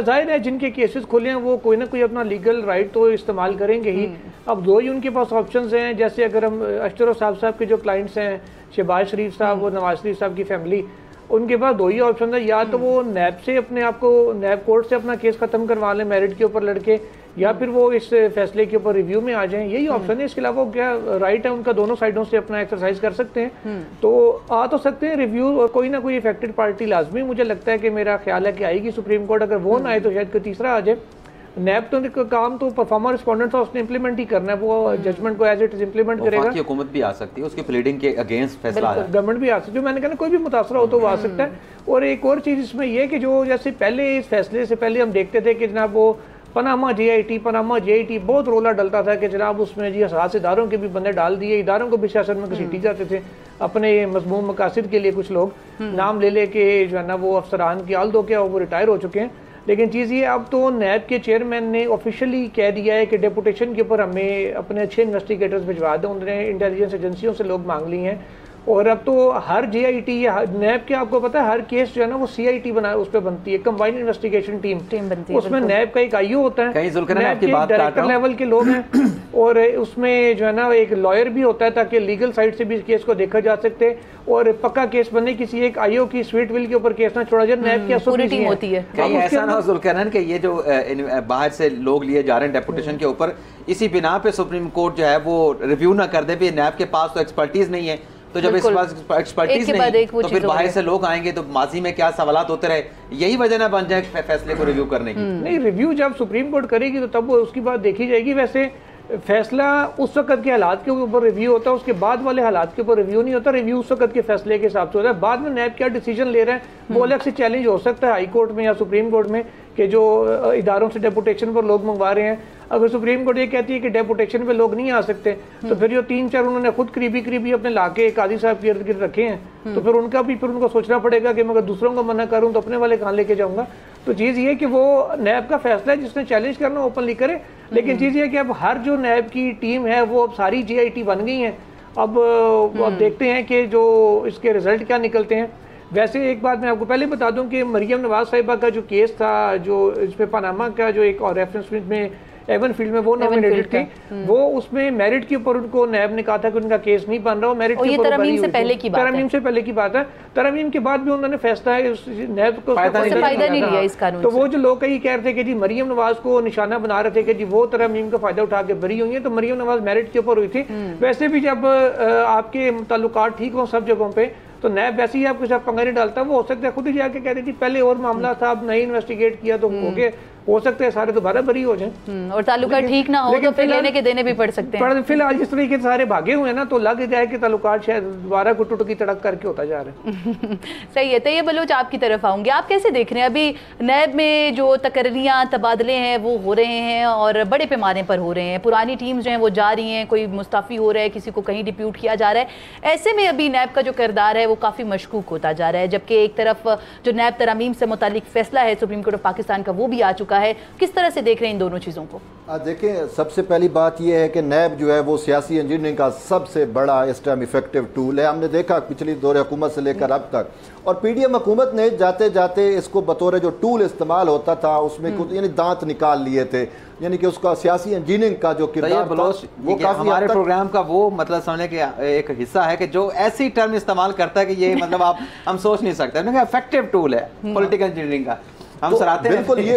जाहिर है जिनके केसेस खुले हैं वो कोई ना कोई अपना लीगल राइट तो इस्तेमाल करेंगे ही। अब दो ही उनके पास ऑप्शंस हैं, जैसे अगर हम अशर साहब के जो क्लाइंट्स हैं, शहबाज शरीफ साहब और नवाज शरीफ साहब की फैमिली, उनके पास दो ही ऑप्शन है, या तो वो नैब से अपने आप को नैब कोर्ट से अपना केस खत्म करवा लें मेरिट के ऊपर लड़के, या फिर वो इस फैसले के ऊपर रिव्यू में आ जाएं, यही ऑप्शन है। इसके अलावा क्या राइट है उनका, दोनों साइडों से अपना एक्सरसाइज कर सकते हैं, तो आ तो सकते हैं रिव्यू, और कोई ना कोई इफेक्टेड पार्टी लाजमी मुझे लगता है कि मेरा ख्याल है कि आएगी सुप्रीम कोर्ट। अगर वो ना आए तो शायद कोई तीसरा आ जाए। नैब तो काम तो परफॉर्मर रिस्पोंडेंट था, उसने इंप्लीमेंट ही करना है, वो जजमेंट को एज इट इज इंप्लीमेंट करेगा। हुकूमत भी आ सकती है, उसकी प्लीडिंग के अगेंस्ट फैसला है, गवर्नमेंट भी आ सकती है, मैंने कहा कोई भी मुतासरा हो तो वो आ सकता है। और एक और चीज़ इसमें यह कि जो जैसे पहले इस फैसले से पहले हम देखते थे कि जनाब वो पनामा JIT बहुत रोला डलता था कि जनाब उसमें जी असास इदारों के भी बंदे डाल दिए, इदारों को भी सियासत में घसीटी जाते थे अपने मजमूम मकासद के लिए। कुछ लोग नाम ले के जो है ना वो अफसरान की आल दो क्या वो रिटायर हो चुके हैं। लेकिन चीज़ ये, अब तो नैब के चेयरमैन ने ऑफिशियली कह दिया है कि डेपुटेशन के ऊपर हमें अपने अच्छे इन्वेस्टिगेटर्स भिजवा दें, उन्होंने इंटेलिजेंस एजेंसियों से लोग मांग लिए हैं। और अब तो हर JIT या नैब के आपको पता है हर केस जो है ना वो CIT बना उस पर बनती है, कंबाइंड इन्वेस्टिगेशन टीम बनती है, उसमें नैब का एक IO होता है, नैब के डायरेक्टर लेवल के लोग हैं, और उसमें जो है ना एक लॉयर भी होता है ताकि लीगल साइड से भी केस को देखा जा सकते हैं, और पक्का केस बनने किसी एक IO की स्वीट विल के ऊपर केस ना छोड़ा जाए। नैब की पूरी टीम होती है। कहीं ऐसा ना हो जुल्करनैन कि ये जो बाहर से लोग लिए जा रहे हैं डेपुटेशन के ऊपर, इसी बिना पे सुप्रीम कोर्ट जो है वो रिव्यू ना कर दे, नैब के पास तो एक्सपर्टीज नहीं है, तो जब इस पास एक्सपर्टीज नहीं तो फिर बाहर से लोग आएंगे तो माजी में क्या सवालात होते रहे, यही वजह ना बन जाए फैसले को रिव्यू करने की। नहीं, रिव्यू जब सुप्रीम कोर्ट करेगी तो तब वो उसकी बात देखी जाएगी। वैसे फैसला उस वक्त के हालात के ऊपर रिव्यू होता है, उसके बाद वाले हालात के ऊपर रिव्यू नहीं होता। रिव्यू उस वक्त के फैसले के हिसाब से होता है। बाद में नैब क्या डिसीजन ले रहा है वो अलग से चैलेंज हो सकता है हाई कोर्ट में या सुप्रीम कोर्ट में, कि जो इदारों से डेपुटेशन पर लोग मंगवा रहे हैं, अगर सुप्रीम कोर्ट ये कहती है कि डेपुटेशन पे लोग नहीं आ सकते, तो फिर जो 3-4 उन्होंने खुद करीबी अपने लाके काजी साहब के इर्द गिर्द रखे हैं, तो फिर उनका भी फिर उनको सोचना पड़ेगा कि मैं अगर दूसरों को मना करूं तो अपने वाले कहाँ लेके जाऊंगा। तो चीज़ ये कि वो नैब का फैसला है, जिसने चैलेंज करना ओपनली करे। लेकिन चीज़ ये कि अब हर जो नैब की टीम है वो अब सारी JIT बन गई हैं। अब देखते हैं कि जो इसके रिजल्ट क्या निकलते हैं। वैसे एक बात मैं आपको पहले बता दूं कि मरियम नवाज साहिबा का जो केस था, जो इस पे पनामा का जो एक और रेफरेंस में एवन फील्ड में वो नॉमिनेटेड थी, वो उसमें मेरिट के ऊपर उनको नैब ने कहा था कि उनका केस नहीं बन रहा, मेरिट के ऊपर तरमीम से पहले की बात है। तरमीम के बाद भी उन्होंने फैसला है नैब को फायदा नहीं लिया इस कानून। तो वो जो लोग कई कह रहे थे कि जी मरियम नवाज को निशाना बना रहे थे कि जी वो तरमीम का फायदा उठा के बरी हुई है, तो मरियम नवाज मेरिट के ऊपर हुई थी। वैसे भी जब आपके ताल्लुकात ठीक हो सब जगहों पे, तो तो नैब वैसे ही आपके साथ पंगा नहीं डालता, वो हो सकता है खुद ही जाके कह देती पहले और मामला था, अब नहीं इन्वेस्टिगेट किया तो हो सकता है सारे दोबारा बरी हो जाएं। और ताल्लुका ठीक ना हो तो फिर लेने के देने भी पड़ सकते हैं। फिलहाल जिस तरीके से सारे भागे हुए हैं ना, तो लग जाए कि ताल्लुकात शायद दोबारा टुट की तड़क करके होता जा रहा है। सही है। तैयब बलोच, आपकी तरफ आऊंगे, आप कैसे देख रहे हैं अभी नैब में जो तकर्रियाँ तबादले हैं वो हो रहे हैं और बड़े पैमाने पर हो रहे हैं, पुरानी टीम्स जो हैं वो जा रही हैं, कोई मुस्ताफ़ी हो रहा है, किसी को कहीं डिप्यूट किया जा रहा है, ऐसे में अभी नैब का जो किरदार है वो काफ़ी मशकूक होता जा रहा है, जबकि एक तरफ जो नैब तरामीम से मुतालिक फैसला है सुप्रीम कोर्ट ऑफ पाकिस्तान का वो भी आ चुका है। किस तरह से देख रहे हैं इन दोनों चीज़ों को? देखिए, सबसे पहली बात यह है कि नैब जो है वो सियासी इंजीनियरिंग का सबसे बड़ा इस टाइम इफेक्टिव टूल है। हमने देखा पिछली दौर हुकूमत से लेकर अब तक, और पीडीएम हुकूमत ने जाते जाते इसको बतौर जो टूल इस्तेमाल होता था उसमें कुछ यानी दांत निकाल लिए थे, यानी कि उसका सियासी इंजीनियरिंग का जो किरदार था वो काफी हमारे प्रोग्राम का वो मतलब समझने के एक हिस्सा है कि जो ऐसी टर्म इस्तेमाल करता है कि ये मतलब आप हम सोच नहीं सकते, इफेक्टिव टूल है पॉलिटिकल इंजीनियरिंग का। हम तो सराहते हैं बिल्कुल ये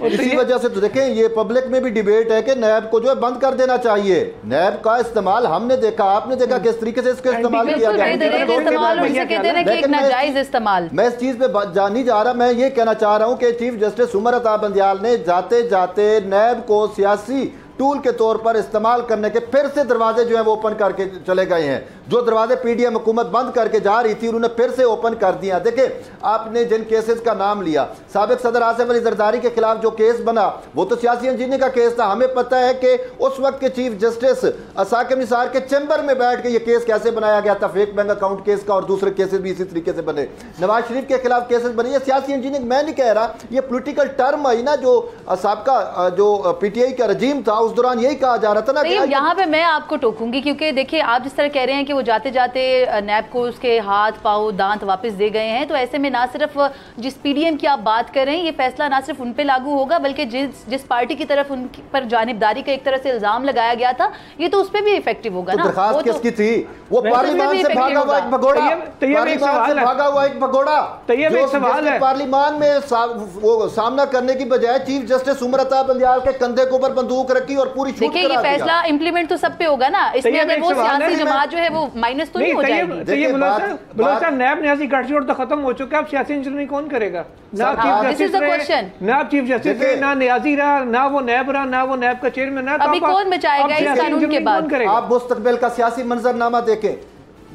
इसी वजह से तो देखें, ये पब्लिक में भी डिबेट है कि नैब को जो है बंद कर देना चाहिए। नैब का इस्तेमाल हमने देखा, आपने देखा किस तरीके से इसका इस्तेमाल किया गया। मैं इस चीज पे नहीं जा रहा, मैं ये कहना चाह रहा हूँ कि चीफ जस्टिस उमर अता बंदियाल ने जाते जाते नैब को सियासी टूल के तौर पर इस्तेमाल करने के फिर से दरवाजे जो है वो ओपन करके चले गए हैं। जो दरवाजे पीडीएम हुकूमत बंद करके जा रही थी उन्होंने फिर से ओपन कर दिया। देखिए, आपने जिन केसेस का नाम लिया, साबिक सदर आसिफ अली जरदारी के खिलाफ जो केस बना वो तो सियासी इंजीनियरिंग का केस था। हमें पता है कि उस वक्त के चीफ जस्टिस साकिब निसार के चैम्बर में बैठ के ये केस कैसे बनाया गया था, फेक बैंक अकाउंट केस का, और दूसरे केसेस भी इसी तरीके से बने। नवाज शरीफ के खिलाफ केसेस बने। ये सियासी इंजीनियरिंग मैं नहीं कह रहा, ये पोलिटिकल टर्म आई ना, जो साबका जो पीटीआई का रजीम था उस दौरान यही कहा जा रहा था ना। यहाँ पे मैं आपको टोकूंगी, क्योंकि देखिए आप जिस तरह कह रहे हैं कि वो जाते जाते नैब को उसके हाथ पाँव दांत वापस दे गए हैं, तो ऐसे में ना सिर्फ जिस पीडीएम की आप बात कर रहे हैं ये फैसला ना सिर्फ उन पे लागू होगा, बल्कि जिस पार्टी की तरफ उन पर जानिबदारी का एक तरह से इल्जाम लगाया गया था ये तो उस पर भी इफेक्टिव होगा ना। दरखास्त किसकी थी? वो पार्लियामान से भागा हुआ एक भगोड़ा, पार्लियामान से भागा हुआ एक भगोड़ा, पार्लियामान में वो सामना करने की बजाय चीफ जस्टिस उमर अता बंदियाल के कंधे के ऊपर बंदूक रखी और पूरी देखिए ये फैसला इंप्लीमेंट तो सब पे होगा ना, इसमें अगर वो सियासी जमात जो है वो माइनस तो नहीं हो जाएगी। देखिए बलोच नैब नियाजी गठजोड़ तो खत्म हो चुका है, अब सियासी इंजीनियरिंग कौन करेगा? ना चीफ जस्टिस रहे, ना नियाजी रहा, ना वो नैब रहा, ना वो नैब का चेयरमैन रहा, अभी कौन बचाएगा इस कानून के बाद? आप मुस्तकबिल का सियासी मंजरनामा देखें,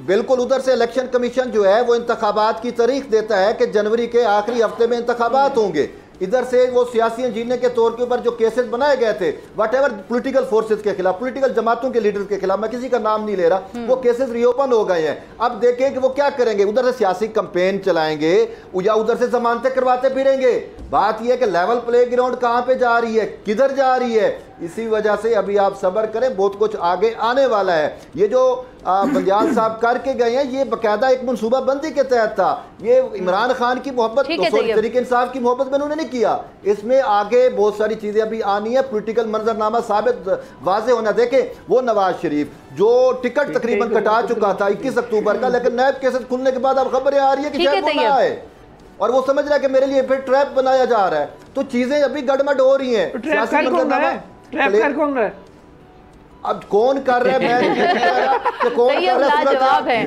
बिल्कुल उधर से इलेक्शन कमीशन जो है वो इंतखाबात की तारीख देता है कि जनवरी के आखिरी हफ्ते में इंतखाबात होंगे। इधर से वो सियासी इंजीनियर के तौर के ऊपर जो केसेस बनाए गए थे वट एवर पॉलिटिकल फोर्सेस के खिलाफ, पॉलिटिकल जमातों के लीडर्स के खिलाफ, मैं किसी का नाम नहीं ले रहा, वो केसेस रीओपन हो गए हैं। अब देखें कि वो क्या करेंगे, उधर से सियासी कैंपेन चलाएंगे या उधर से जमानतें करवाते फिरेंगे। बात यह है कि लेवल प्ले ग्राउंड कहां पे जा रही है, किधर जा रही है। इसी वजह से अभी आप सब्र करें, बहुत कुछ आगे आने वाला है। ये जो बंदियाल साहब करके गए हैं ये बकायदा एक मनसूबा बंदी के तहत था। ये इमरान खान की मोहब्बत, तहरीक इंसाफ की मोहब्बत में उन्होंने नहीं किया। इसमें आगे बहुत सारी चीजें अभी आनी है, पॉलिटिकल मंजरनामा साबित वाजे होना। देखें, वो नवाज शरीफ जो टिकट तकरीबन कटा चुका था 21 अक्टूबर का, लेकिन नैब केसेस खुलने के बाद अब खबरें आ रही है कि शायद वो ना आए, और वो समझ रहा है कि मेरे लिए फिर ट्रैप बनाया जा रहा है। तो चीजें अभी गड़बड़ हो रही हैं। कौन है? अब कौन कर रहा है? मैं कौन कर रहा है?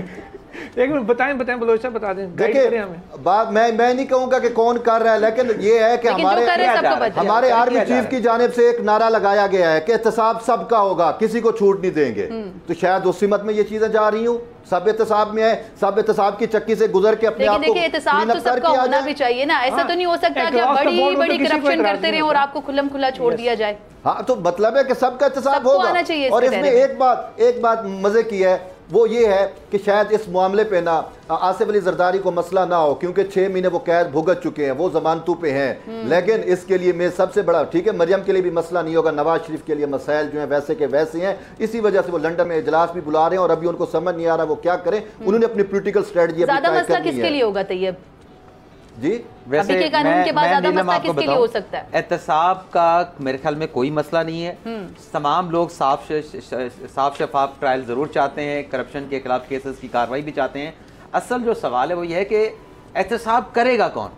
एक मिनट बताएं बलोच साहब बता दें। देखिए बात मैं नहीं कहूंगा कि कौन कर रहा है, लेकिन ये है कि हमारे आर्मी चीफ की जानिब से एक नारा लगाया गया है कि एहतसाब सबका होगा, किसी को छूट नहीं देंगे। तो शायद उसी मत में ये चीजें जा रही हूँ, सब एहतसाब में है, सब एहतसाब की चक्की से गुजर के अपने आप को एहतसाब तो सबका होना भी चाहिए ना। ऐसा तो नहीं हो सकता कि आप बड़ी बड़ी करप्शन करते रहे और आपको खुल्लम खुला छोड़ दिया जाए। हाँ, तो मतलब है कि सबका एहतसाब होगा। और इसमें एक बात मजे की है, वो ये है कि शायद इस मामले पे ना आसिफ अली जरदारी को मसला ना हो, क्योंकि 6 महीने वो कैद भुगत चुके हैं, वो जमानतों पे हैं। लेकिन इसके लिए मैं सबसे बड़ा, ठीक है, मरियम के लिए भी मसला नहीं होगा, नवाज शरीफ के लिए मसाइल जो हैं वैसे के वैसे हैं। इसी वजह से वो लंदन में इजलास भी बुला रहे हैं और अभी उनको समझ नहीं आ रहा वो क्या करें। उन्होंने अपनी पॉलिटिकल स्ट्रेटजी किसके लिए होगा तैयब जी? वैसे अभी के कानून के बाद ज्यादा मसला किसके लिए हो सकता है? एहतसाब का मेरे ख्याल में कोई मसला नहीं है। तमाम लोग साफ शफाफ ट्रायल जरूर चाहते हैं, करप्शन के खिलाफ केसेस की कार्रवाई भी चाहते हैं। असल जो सवाल है वो ये है कि एहतसाब करेगा कौन।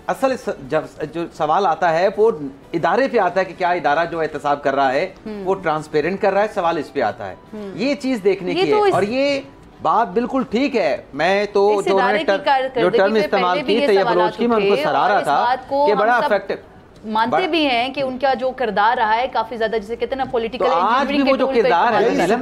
असल जब जो सवाल आता है वो इदारे पे आता है कि क्या इदारा जो एहतसाब कर रहा है वो ट्रांसपेरेंट कर रहा है, सवाल इस पे आता है। ये चीज देखने की है। और ये बात बिल्कुल ठीक है। मैं तो इस जो इदारे की जो टर्म इस्तेमाल की तैयब बलोच की, मैं उनको सराह रहा था कि बड़ा इफेक्टिव मानते भी हैं कि उनका जो किरदार रहा है काफी ज्यादा, जिसे कहते हैं ना पॉलिटिकल, तो आज भी वो जो किरदार है,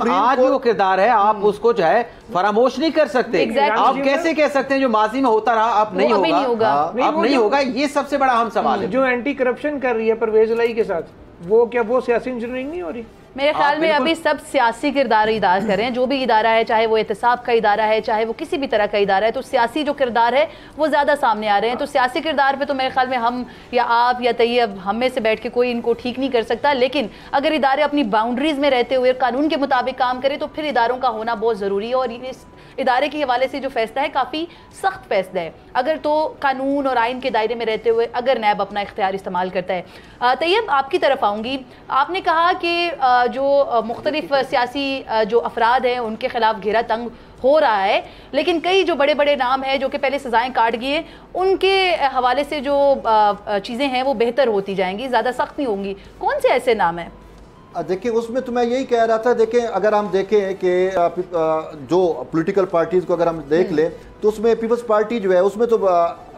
आज भी वो किरदार है, आप उसको जो है फरामोश नहीं कर सकते। आप कैसे कह सकते हैं जो माजी में होता रहा अब नहीं होगा, अब नहीं होगा? ये सबसे बड़ा अहम सवाल है। जो एंटी करप्शन कर रही है परवेज इलाही के साथ, वो क्या वो सियासी इंजीनियरिंग नहीं हो रही? मेरे ख्याल में अभी सब सियासी किरदार अदा करें, जो भी इदारा है, चाहे वो एहतसाब का इदारा है, चाहे वो किसी भी तरह का इदारा है, तो सियासी जो किरदार है वो ज़्यादा सामने आ रहे हैं। तो सियासी किरदार पे तो मेरे ख्याल में हम या आप या तैयब, हम में से बैठ के कोई इनको ठीक नहीं कर सकता। लेकिन अगर इदारे अपनी बाउंड्रीज़ में रहते हुए कानून के मुताबिक काम करें तो फिर इदारों का होना बहुत ज़रूरी है। और इस इदारे के हवाले से जो फैसला है काफ़ी सख्त फैसला है। अगर तो कानून और आइन के दायरे में रहते हुए अगर नैब अपना इख्तियार इस्तेमाल करता है। तैयब, आपकी तरफ आऊँगी। आपने कहा कि जो मुख्तलिफ सियासी जो अफराद हैं उनके खिलाफ घेरा तंग हो रहा है, लेकिन कई जो बड़े बड़े नाम हैं जो कि पहले सजाएं काट गए, उनके हवाले से जो चीज़ें हैं वो बेहतर होती जाएंगी, ज़्यादा सख्त नहीं होंगी। कौन से ऐसे नाम हैं? देखिए, उसमें तो मैं यही कह रहा था, देखें अगर हम देखें कि जो पॉलिटिकल पार्टीज़ को अगर हम देख लें तो उसमें पीपल्स पार्टी जो है उसमें तो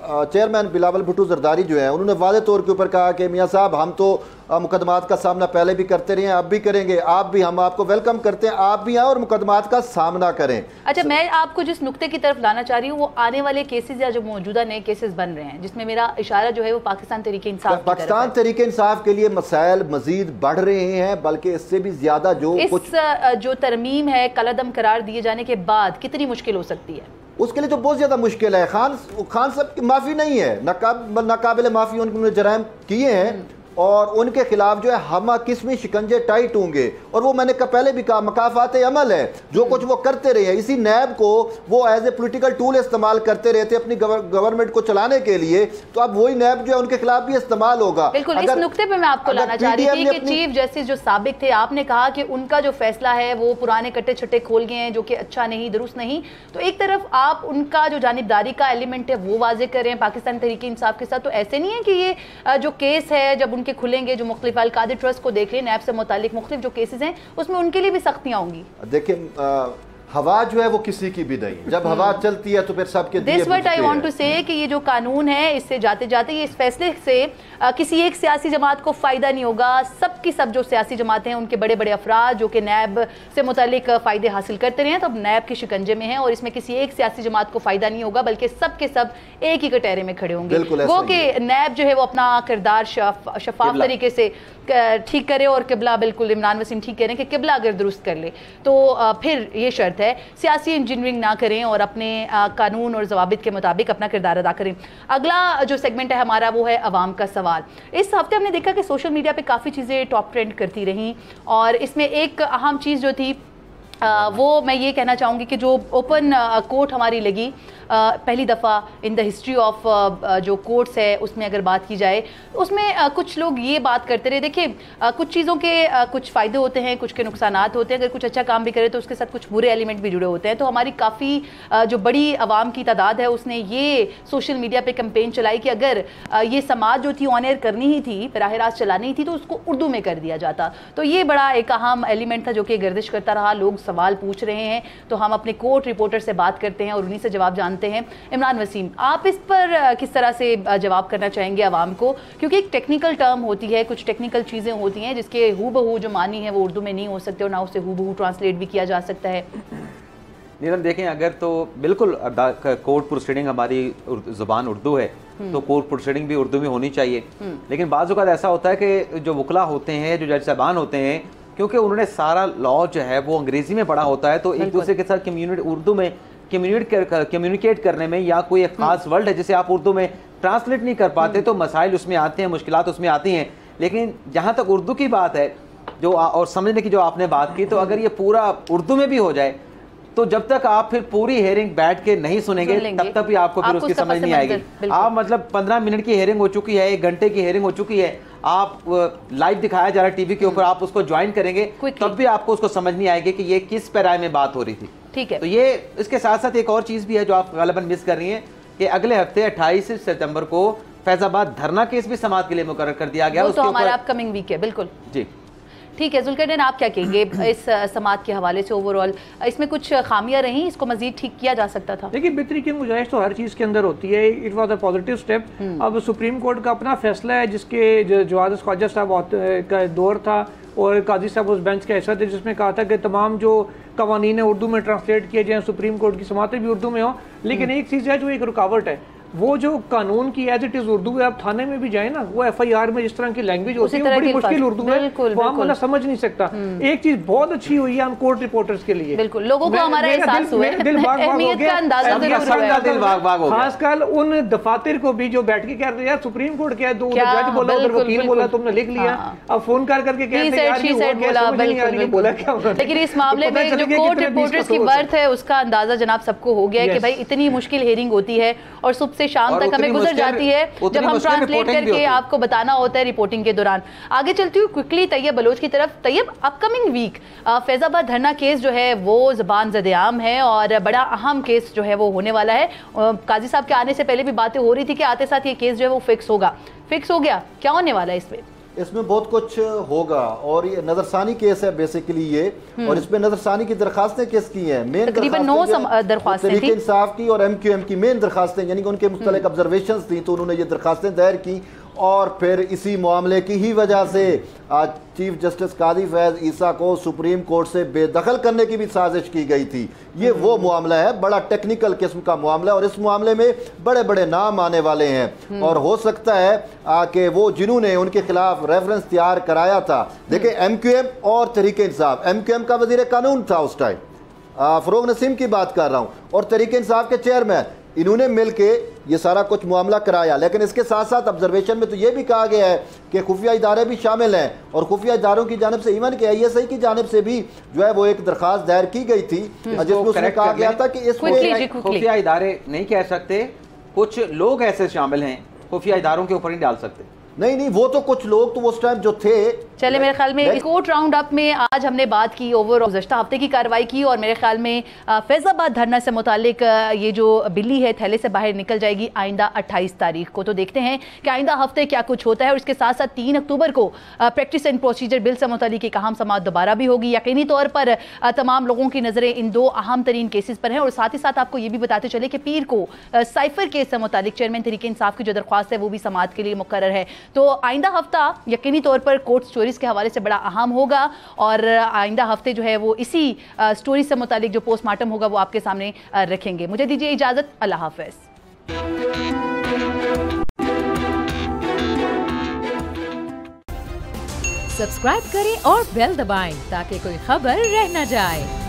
चेयरमैन बिलावल भुट्टो जरदारी जो है उन्होंने वाज़े तौर के ऊपर कहा कि मियाँ साहब हम तो मुकदमात का सामना पहले भी करते रहे हैं, अब भी करेंगे, आप भी, हम आपको वेलकम करते हैं, आप भी आए और मुकदमात का सामना करें। अच्छा, मैं आपको जिस नुक्ते की तरफ लाना चाह रही हूँ वो आने वाले केसेस या जो मौजूदा नए केसेस बन रहे हैं, जिसमें मेरा इशारा जो है वो पाकिस्तान तहरीक इंसाफ, पाकिस्तान तहरीक इंसाफ के लिए मसाइल मजीद बढ़ रहे हैं, बल्कि इससे भी ज्यादा जो तरमीम है कलअदम करार दिए जाने के बाद कितनी मुश्किल हो सकती है, उसके लिए तो बहुत ज्यादा मुश्किल है। खान साहब की माफी नहीं है, नाकाबिल माफी उन्होंने जराइम किए हैं और उनके खिलाफ जो है हम किस्मी शिकंजे टाइट होंगे। और वो मैंने पहले भी कहा, मकाफात अमल है, जो कुछ वो करते रहे हैं, इसी नैब को वो एज ए पोलिटिकल टूल इस्तेमाल करते रहते अपनी गवर्नमेंट को चलाने के लिए, तो अब वही नैब जो है उनके खिलाफ भी इस्तेमाल होगा। बिल्कुल, इस नुक्ते पे मैं आपको लाना चाह रही थी कि चीफ जस्टिस जो साबिक थे, आपने कहा कि उनका जो फैसला है वो पुराने कट्टे छट्टे खोल गए हैं, जो कि अच्छा नहीं, दुरुस्त नहीं। तो एक तरफ आप उनका जो जानिबदारी का एलिमेंट है वो वाजे कर रहे हैं पाकिस्तान तहरीक इंसाफ के साथ, तो ऐसे नहीं है कि ये जो केस है जब उनके खुलेंगे, जो मुख्तलिफ अल-कादिर ट्रस्ट को देख लें, नैब से मुतालिक मुख्तलिफ जो केसेस हैं उसमें उनके लिए भी सख्तियां होंगी। देखिए, हवा जो है वो किसी की भी नहीं, जब हवा चलती है तो फिर सबके दिए this what I want to say कि ये जो कानून है इससे जाते जाते ये इस फैसले से किसी एक सियासी जमात को फ़ायदा नहीं होगा। सब की सब जो सियासी जमातें हैं उनके बड़े बड़े अफराद जो कि नैब से मुतालिक फ़ायदे हासिल करते रहे हैं, तो अब नैब के शिकंजे में हैं और इसमें किसी एक सियासी जमात को फ़ायदा नहीं होगा, बल्कि सब के सब एक ही कटहरे में खड़े होंगे। वो कि नैब जो है वो अपना किरदार शफाफ तरीके से ठीक करे और किबला, बिल्कुल इमरान वसीम ठीक कह रहे हैं कि किबला अगर दुरुस्त कर ले तो फिर ये शर्त है सियासी इंजीनियरिंग ना करें और अपने कानून और जवाबित के मुताबिक अपना किरदार अदा करें। अगला जो सेगमेंट है हमारा वो है अवाम का सवाल। इस हफ्ते हमने देखा कि सोशल मीडिया पे काफ़ी चीज़ें टॉप ट्रेंड करती रहीं और इसमें एक अहम चीज़ जो थी वो मैं ये कहना चाहूँगी कि जो ओपन कोर्ट हमारी लगी पहली दफ़ा इन द हिस्ट्री ऑफ जो कोर्ट्स है उसमें अगर बात की जाए, उसमें कुछ लोग ये बात करते रहे, देखिए कुछ चीज़ों के कुछ फ़ायदे होते हैं, कुछ के नुकसानात होते हैं। अगर कुछ अच्छा काम भी करे तो उसके साथ कुछ बुरे एलिमेंट भी जुड़े होते हैं। तो हमारी काफ़ी जो बड़ी आवाम की तादाद है उसने ये सोशल मीडिया पे कैंपेन चलाई कि अगर ये समाज जो थी ऑन एयर करनी ही थी, बराह रास्त चलानी ही थी, तो उसको उर्दू में कर दिया जाता। तो ये बड़ा एक अहम एलिमेंट था जो कि गर्दिश करता रहा। लोग सवाल पूछ रहे हैं तो हम अपने कोर्ट रिपोर्टर से बात करते हैं और उन्हीं से जवाब जानते हैं। इमरान वसीम, आप इस पर किस तरह से जवाब करना चाहेंगे आवाम को, क्योंकि एक टेक्निकल टर्म होती है, कुछ टेक्निकल चीज़ें होती हैं जिसके हूबहू जो मानी है वो उर्दू में नहीं हो सकते और ना उसे हूबहू ट्रांसलेट भी किया जा सकता है। नीलम देखें, अगर तो बिल्कुल कोर्ट प्रोसीडिंग हमारी ज़ुबान उर्दू है तो कोर्ट प्रोसीडिंग भी उर्दू में होनी चाहिए। लेकिन बाज़ औक़ात ऐसा होता है कि जो वकला होते हैं, जो जज साहबान होते हैं, क्योंकि उन्होंने सारा लॉ जो है वो अंग्रेज़ी में पढ़ा होता है, तो एक दूसरे के साथ उर्दू में कम्युनिकेट करने में या कोई एक ख़ास वर्ड है जिसे आप उर्दू में ट्रांसलेट नहीं कर पाते तो मसाइल उसमें आते हैं, मुश्किलात उसमें आती हैं। लेकिन जहाँ तक उर्दू की बात है जो और समझने की जो आपने बात की, तो अगर ये पूरा उर्दू में भी हो जाए तो जब तक आप फिर पूरी हेयरिंग बैठ के नहीं सुनेंगे तब तक भी आपको फिर उसकी समझ नहीं आएगी। आप मतलब 15 मिनट की हेयरिंग हो चुकी है, 1 घंटे की हेयरिंग हो चुकी है, आप लाइव दिखाया जा रहा है टीवी के ऊपर, आप उसको ज्वाइन करेंगे तब भी आपको उसको समझ नहीं आएगी कि ये किस पैराए में बात हो रही थी। ठीक है, तो ये इसके साथ साथ एक और चीज़ भी है जो आप गलबन मिस कर रही हैं कि अगले हफ्ते 28 सितंबर को फैजाबाद धरना केस भी समाअत के लिए मुकर्रर कर दिया गया। तो हमारा अपकमिंग वीक है। बिल्कुल जी, ठीक है जुल्करनैन, आप क्या कहेंगे इस समाअत के हवाले से? ओवरऑल इसमें कुछ खामियां रही, इसको मजीद ठीक किया जा सकता था? देखिए, बेहतरी की गुंजाइश तो हर चीज़ के अंदर होती है। It was a positive step. अब सुप्रीम कोर्ट का अपना फैसला है, जिसके जवाद ख्वाजा साहब का दौर था और काजी साहब उस बेंच के हिस्सा थे, जिसमें कहा था कि तमाम जो कवानीन उर्दू में ट्रांसलेट किए जाएँ, सुप्रीम कोर्ट की समातें भी उर्दू में हों। लेकिन एक चीज़ है जो एक रुकावट है, वो जो कानून की एज इट इज उर्दू है, आप थाने में भी जाए ना, वो FIR में जिस तरह की लैंग्वेज होती है वो बड़ी मुश्किल उर्दू है, वो आम वाला समझ नहीं सकता। एक चीज बहुत अच्छी हुई है हम कोर्ट रिपोर्टर्स के लिए, बिल्कुल लोगों को हमारा एहसास हुआ है, अहमियत का अंदाजा जरूर हुआ। खासकर उन दफातर को भी जो बैठ के कह रहे हैं यार सुप्रीम कोर्ट क्या है, दो जज बोला, उधर वकील बोला, तुमने लिख लिया, अब फोन कर करके कहते हैं यार बोला क्या। लेकिन इस मामले में जो कोर्ट रिपोर्टर्स की बर्थ है उसका अंदाजा जनाब सबको हो गया है कि भाई इतनी मुश्किल हेयरिंग होती है और सुबह से शाम तक हमें गुजर जाती है जब हम ट्रांसलेट करके आपको बताना होता है रिपोर्टिंग के दौरान। आगे चलती हूँ क्विकली तैयब बलोच की तरफ। तैयब, अपकमिंग वीक फैजाबाद धरना केस जो है वो ज़बान ज़द-ए-आम है और बड़ा अहम केस जो है वो होने वाला है। काजी साहब के आने से पहले भी बातें हो रही थी कि आते साथ ये केस जो है वो फिक्स होगा, फिक्स हो गया, क्या होने वाला है इसमें? इसमें बहुत कुछ होगा और ये नजरसानी केस है बेसिकली ये, और इसमें नजरसानी की दरखास्तें किसकी हैं? मेन तकरीबन 9 दरखास्तें थी, इंसाफ की और MQM की मेन दरखास्तें, यानी कि उनके मुख्तलिफ ऑब्जर्वेशंस थी, तो उन्होंने ये दरखास्तें दायर की और फिर इसी मामले की ही वजह से आज चीफ जस्टिस कादी फैज ईसा को सुप्रीम कोर्ट से बेदखल करने की भी साजिश की गई थी। ये वो मामला है, बड़ा टेक्निकल किस्म का मामला है और इस मामले में बड़े बड़े नाम आने वाले हैं और हो सकता है कि वो जिन्होंने उनके खिलाफ रेफरेंस तैयार कराया था। देखिए, MQM और तहरीक इंसाफ, MQM का वजीर कानून था उस टाइम, फरोग नसीम की बात कर रहा हूँ, और तहरीक इंसाफ के चेयरमैन, इन्होंने मिलके ये सारा कुछ मामला कराया। लेकिन इसके साथ साथ ऑब्जर्वेशन में तो ये भी कहा गया है कि खुफिया इदारे भी शामिल हैं और खुफिया इदारों की जानिब से इवन के ISI की जानिब से भी जो है वो एक दरखास्त दायर की गई थी, जिसमें उसमें कहा गया था कि इसमें खुफिया इदारे नहीं कह सकते, कुछ लोग ऐसे शामिल हैं, खुफिया इदारों के ऊपर नहीं डाल सकते। नहीं, वो तो कुछ लोग तो उस टाइम जो थे। चले, मेरे ख्याल में कोर्ट राउंड अप में आज हमने बात की ओवरऑल गुज़श्ता हफ्ते की कार्रवाई की और मेरे ख्याल में फैज़ाबाद धरना से मुतालिक ये जो बिल्ली है थैले से बाहर निकल जाएगी आइंदा 28 तारीख को। तो देखते हैं कि आइंदा हफ्ते क्या कुछ होता है और इसके साथ साथ 3 अक्टूबर को प्रैक्टिस एंड प्रोसीजर बिल से मुतालिक एक अहम समाअत दोबारा भी होगी। यकीनी तौर पर तमाम लोगों की नज़रें इन 2 अहम तरीन केसेस पर हैं और साथ ही साथ आपको ये भी बताते चले कि पीर को साइफर केस से मुतालिक चेयरमैन तहरीक इंसाफ की जो दरख्वास्त है वो भी समाअत के लिए मुकर्रर है। तो आइंदा हफ्ता यकीनी तौर पर कोर्ट स्टोरीज के हवाले से बड़ा अहम होगा और आइंदा हफ्ते जो है वो इसी स्टोरी से मुतालिक जो पोस्टमार्टम होगा वो आपके सामने रखेंगे। मुझे दीजिए इजाजत, अल्लाह हाफ़िज़। सब्सक्राइब करें और बेल दबाएं ताकि कोई खबर रह न जाए।